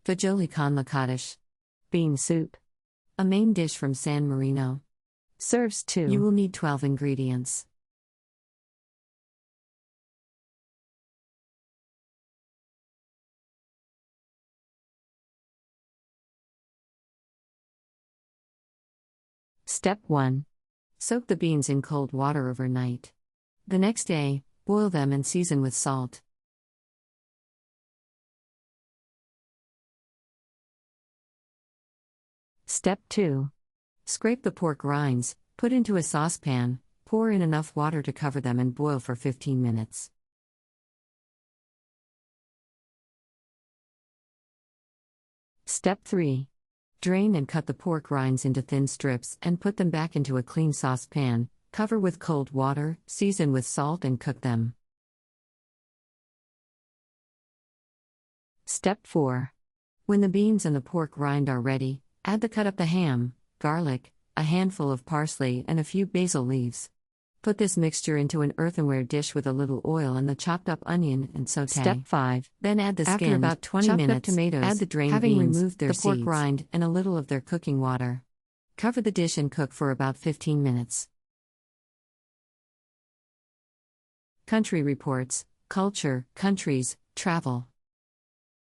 Fagioli con la cotiche. Bean soup. A main dish from San Marino. Serves 2. You will need 12 ingredients. Step 1. Soak the beans in cold water overnight. The next day, boil them and season with salt. Step 2. Scrape the pork rinds, put into a saucepan, pour in enough water to cover them and boil for 15 minutes. Step 3. Drain and cut the pork rinds into thin strips and put them back into a clean saucepan, cover with cold water, season with salt and cook them. Step 4. When the beans and the pork rind are ready, add the cut up the ham, garlic, a handful of parsley and a few basil leaves. Put this mixture into an earthenware dish with a little oil and the chopped up onion and sauté. Step 5. Then add the skinned, After about 20 minutes, tomatoes, add the drained having beans, removed their the pork seeds, rind and a little of their cooking water. Cover the dish and cook for about 15 minutes. Country Reports, Culture, Countries, Travel.